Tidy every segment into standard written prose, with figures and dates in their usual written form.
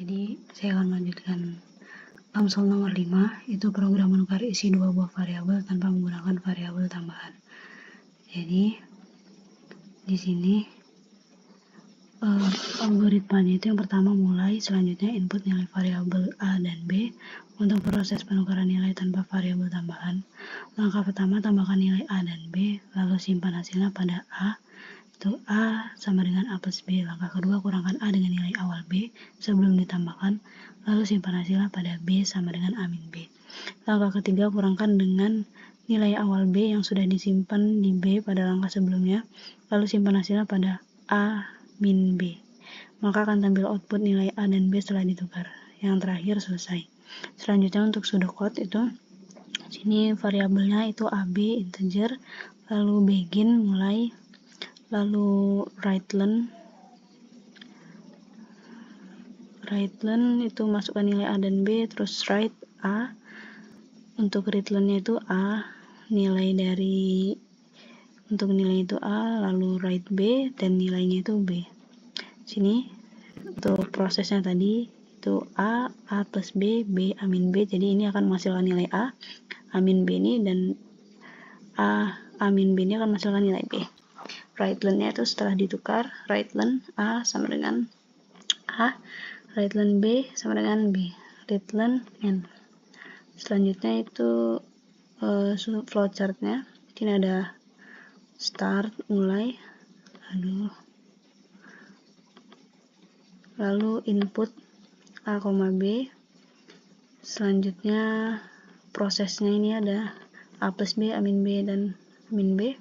Jadi saya akan melanjutkan Amsal nomor 5, itu program menukar isi dua buah variabel tanpa menggunakan variabel tambahan. Jadi di sini algoritmanya itu yang pertama mulai, selanjutnya input nilai variabel A dan B untuk proses penukaran nilai tanpa variabel tambahan. Langkah pertama, tambahkan nilai A dan B, lalu simpan hasilnya pada A. Itu A sama dengan A plus B. Langkah kedua, kurangkan A dengan nilai awal B sebelum ditambahkan, lalu simpan hasilnya pada B sama dengan A min B. Langkah ketiga, kurangkan dengan nilai awal B yang sudah disimpan di B pada langkah sebelumnya, lalu simpan hasilnya pada A min B. Maka akan tampil output nilai A dan B setelah ditukar. Yang terakhir selesai. Selanjutnya untuk pseudocode itu, sini variabelnya itu AB integer, lalu begin mulai, lalu writeLen itu masukkan nilai A dan B, terus write A. Untuk readLen-nya itu A, untuk nilai itu A, lalu write B, dan nilainya itu B. Sini untuk prosesnya tadi itu A plus B, B A min B, jadi ini akan menghasilkan nilai A min B ini, dan A min B ini akan menghasilkan nilai B. writeLen-nya itu setelah ditukar, writeLen A sama dengan A, writeLen B sama dengan B, readLen N. Selanjutnya itu flowchart-nya. Ini ada start mulai, lalu input A, B. Selanjutnya prosesnya ini ada A plus B, A min B, dan A min B.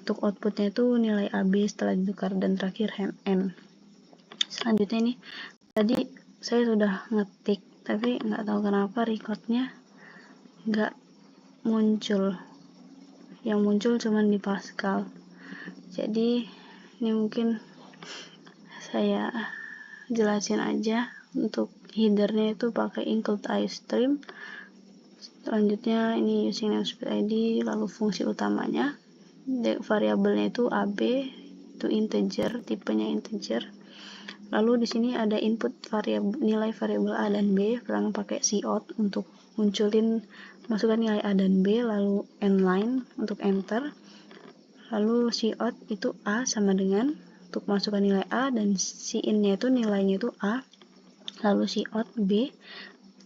Untuk outputnya itu nilai AB setelah ditukar, dan terakhir N. Selanjutnya ini tadi saya sudah ngetik, tapi nggak tahu kenapa recordnya nggak muncul. Yang muncul cuman di Pascal. Jadi ini mungkin saya jelasin aja. Untuk headernya itu pakai include iStream. Selanjutnya ini using namespace ID, lalu fungsi utamanya variabelnya itu AB, itu integer, tipenya integer. Lalu di sini ada input nilai variabel A dan B, pertama pakai cout untuk masukkan nilai A dan B, lalu nline untuk enter. Lalu cout itu A sama dengan, untuk masukkan nilai A, dan in-nya itu nilainya itu A, lalu cout B,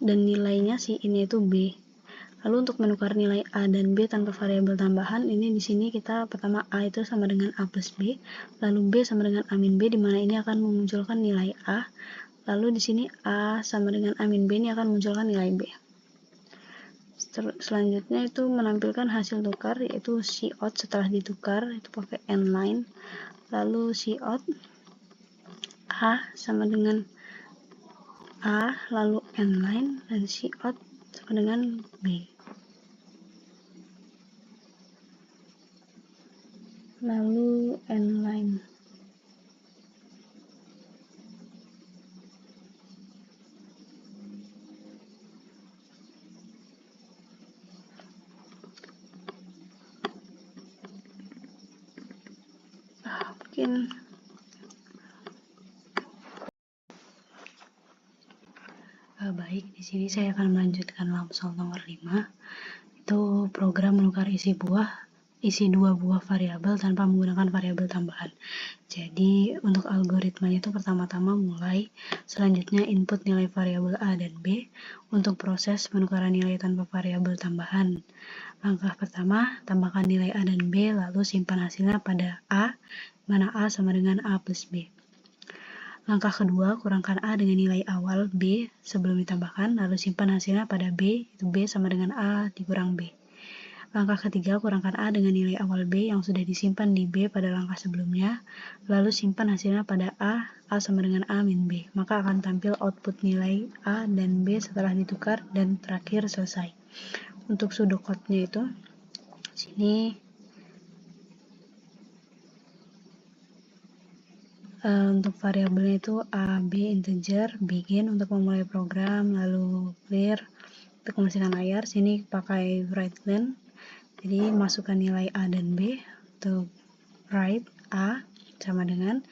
dan nilainya in-nya itu B. Lalu untuk menukar nilai A dan B tanpa variabel tambahan, ini di sini kita pertama A itu sama dengan A plus B, lalu B sama dengan A min B, di mana ini akan memunculkan nilai A. Lalu di sini A sama dengan A min B ini akan memunculkan nilai B. Selanjutnya itu menampilkan hasil tukar, yaitu cout setelah ditukar, itu pakai nline. Lalu cout A sama dengan A, lalu nline, dan cout sama dengan B. Lalu nline. Mungkin baik, di sini saya akan melanjutkan Amsal nomor 5. Itu program menukar isi dua buah variabel tanpa menggunakan variabel tambahan. Jadi untuk algoritmanya itu pertama-tama mulai, selanjutnya input nilai variabel A dan B untuk proses penukaran nilai tanpa variabel tambahan. Langkah pertama, tambahkan nilai A dan B, lalu simpan hasilnya pada A, mana A sama dengan A plus B. Langkah kedua, kurangkan A dengan nilai awal B sebelum ditambahkan, lalu simpan hasilnya pada B, itu B sama dengan A dikurang B. Langkah ketiga, kurangkan A dengan nilai awal B yang sudah disimpan di B pada langkah sebelumnya, lalu simpan hasilnya pada A sama dengan A min B. Maka akan tampil output nilai A dan B setelah ditukar, dan terakhir selesai. Untuk pseudocode-nya itu, sini untuk variabelnya itu A, B integer, begin untuk memulai program, lalu clear untuk membersihkan layar. Sini pakai writeLen, jadi masukkan nilai A dan B. Untuk write A sama dengan,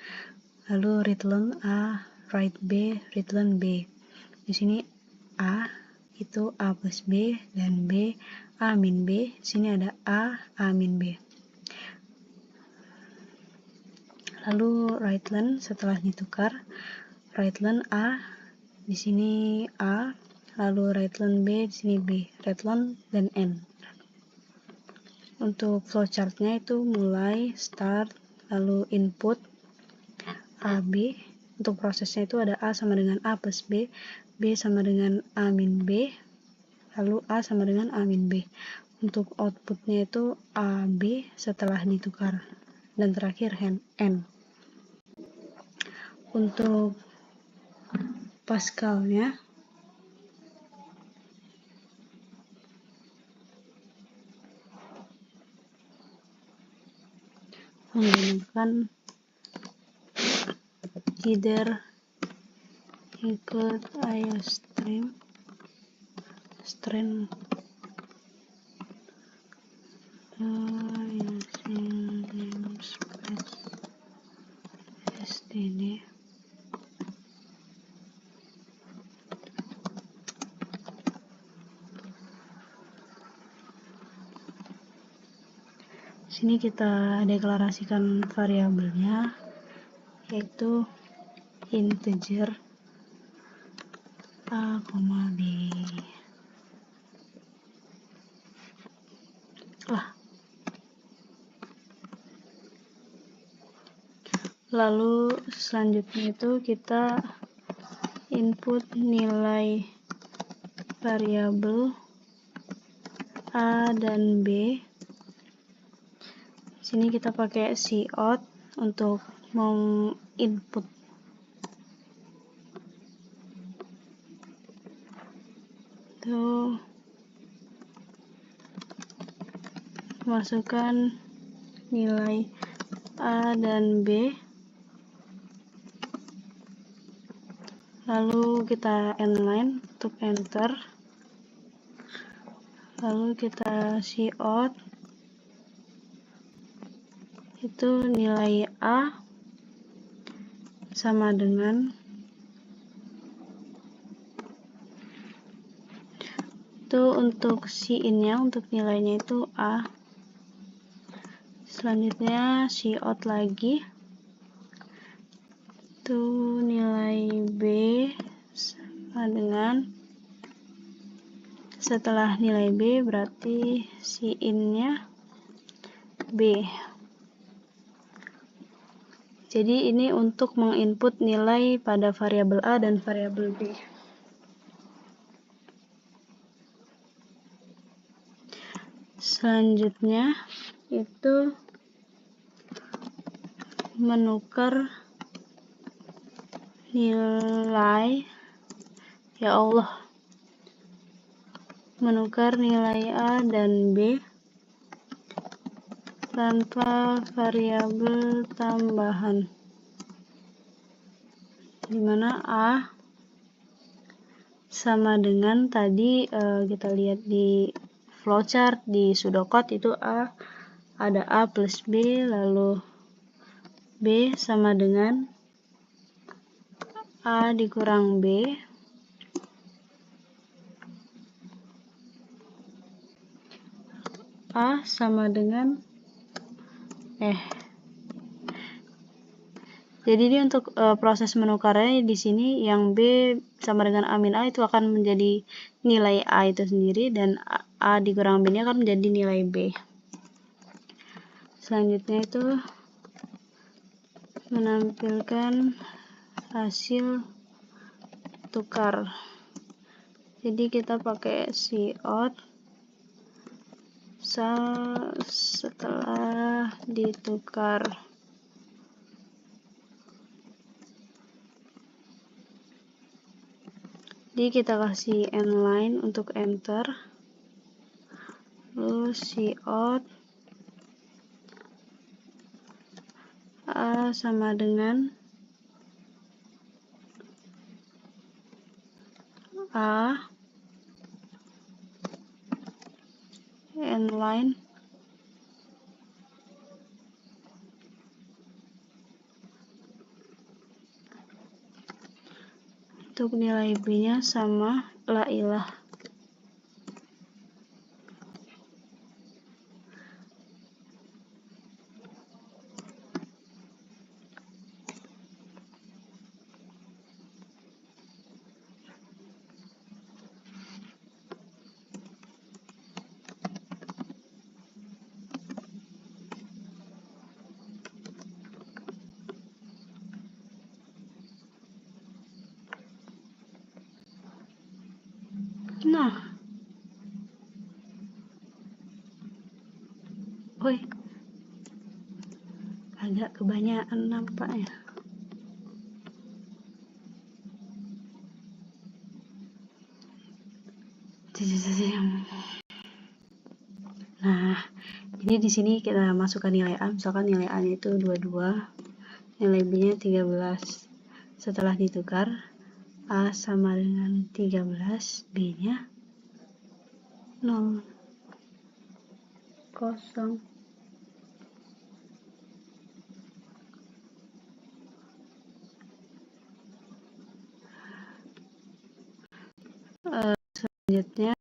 lalu readLen A, write B, return B. Di sini A itu A plus B dan B A min B. Sini ada A min B. Lalu write len setelah ditukar, write len A di sini A, lalu write len B di sini B, write len dan N. Untuk flowchartnya itu mulai start, lalu input A B. Untuk prosesnya itu ada A sama dengan A plus B, B sama dengan A min B, lalu A sama dengan A min B. Untuk outputnya itu A B setelah ditukar, dan terakhir N. Untuk Pascalnya menggunakan header include iostream using namespace std. Sini kita deklarasikan variabelnya, yaitu integer A, B. Lalu selanjutnya itu kita input nilai variabel A dan B. Sini kita pakai cout untuk menginput. Tuh, masukkan nilai A dan B. Lalu kita inline untuk enter. Lalu kita cout itu nilai A sama dengan itu untuk in-nya, untuk nilainya itu A. Selanjutnya cout lagi itu nilai B sama dengan, setelah nilai B berarti in-nya B. Jadi ini untuk menginput nilai pada variabel A dan variabel B. Selanjutnya itu menukar nilai, ya Allah, menukar nilai A dan B tanpa variabel tambahan, dimana A sama dengan tadi kita lihat di flowchart di pseudocode itu A, ada A plus B, lalu B sama dengan A dikurang B, A sama dengan jadi ini untuk proses menukarnya di sini yang B sama dengan A min A itu akan menjadi nilai A itu sendiri, dan A dikurang B nya akan menjadi nilai B. Selanjutnya itu menampilkan hasil tukar. Jadi kita pakai cout setelah ditukar. Jadi kita kasih inline untuk enter, lalu cout A sama dengan A inline Untuk nilai B-nya sama lailah. Nah, woi, agak kebanyakan nampaknya. Nah, ini di sini kita masukkan nilai A, misalkan nilai A itu 22, nilai B-nya 13. Setelah ditukar, A sama dengan 13, B-nya 0, 0. Selanjutnya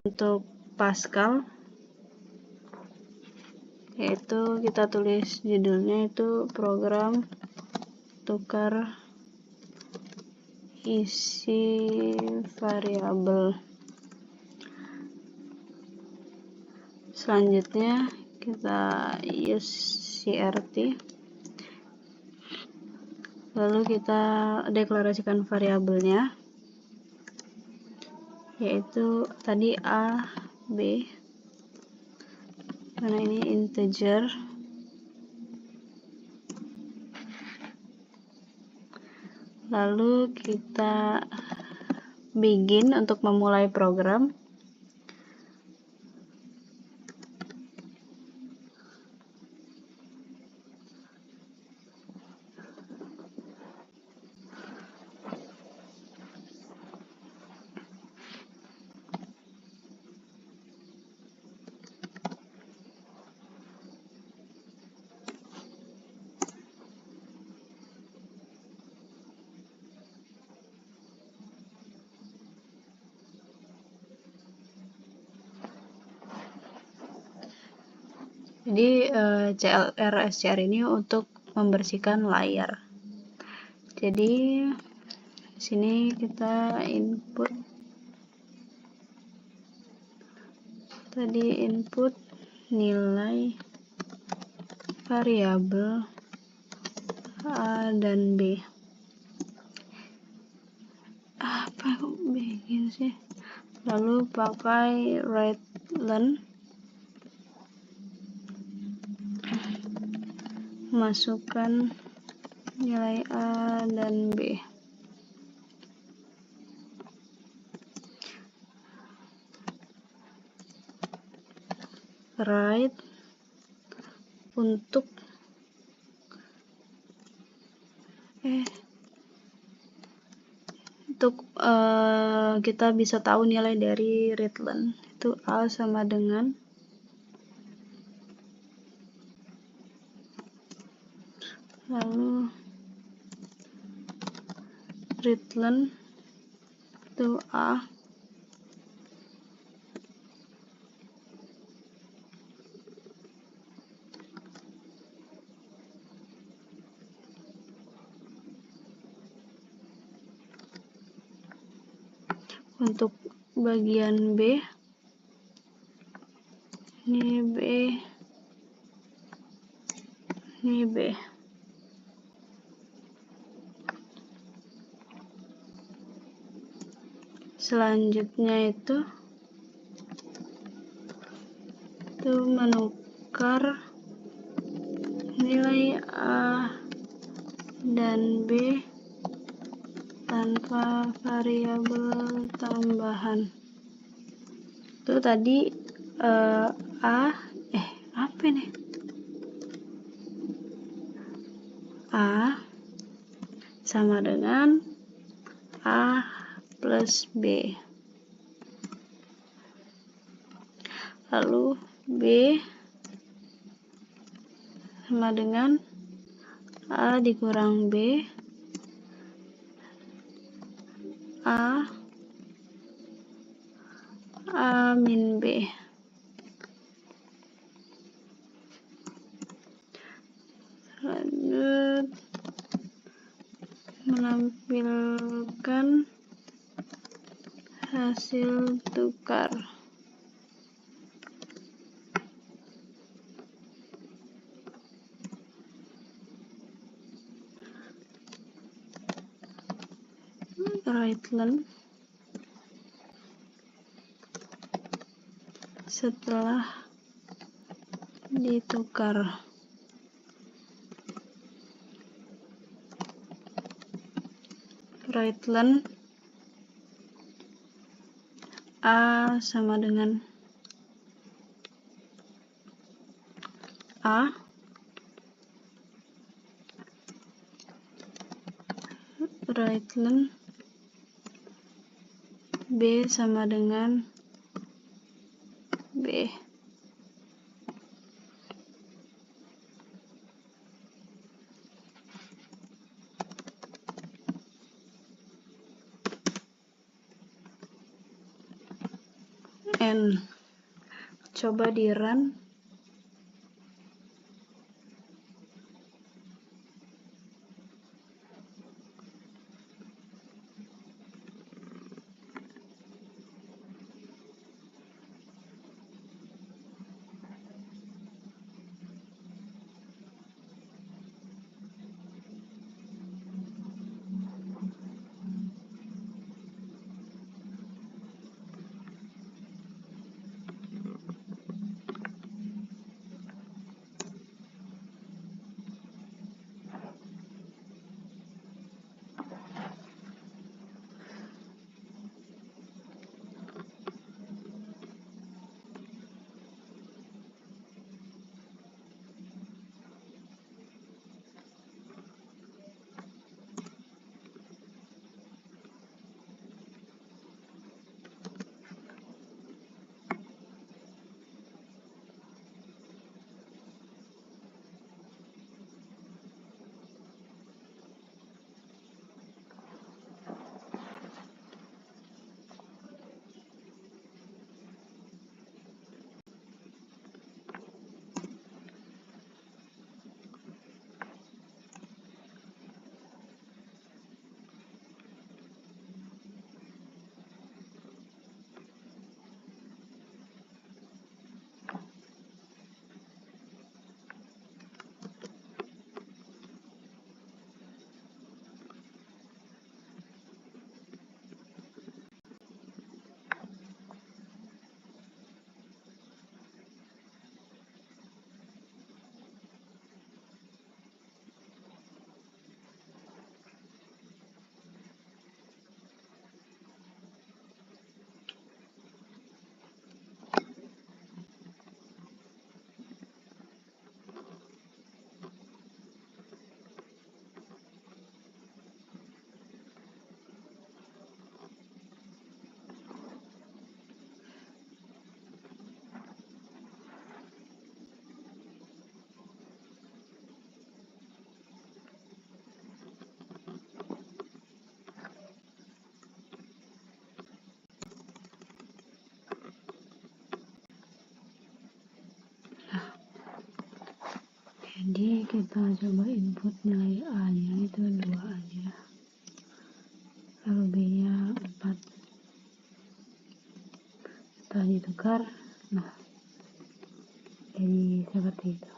untuk Pascal, yaitu kita tulis judulnya itu program tukar isi variabel. Selanjutnya kita use CRT, lalu kita deklarasikan variabelnya, yaitu tadi A, B, karena ini integer. Lalu kita begin untuk memulai program. Jadi CLR SCR ini untuk membersihkan layar. Jadi sini kita input, tadi input nilai variabel A dan B. Apa kok begini sih? Lalu pakai readline, masukkan nilai A dan B. Write untuk kita bisa tahu nilai dari readline itu A sama dengan lalu readline itu A untuk bagian B ini B, ini B. Selanjutnya itu menukar nilai A dan B tanpa variabel tambahan. Itu tadi apa nih? A sama dengan A plus B. Lalu B sama dengan A dikurang B A min B. Lanjut menampilkan hasil tukar. Write-len setelah ditukar. Write-len A sama dengan A, write-len B sama dengan B. N. Coba di run. Jadi kita coba input nilai A nya itu 2 aja, lalu B nya 4. Setelah ditukar, nah jadi seperti itu.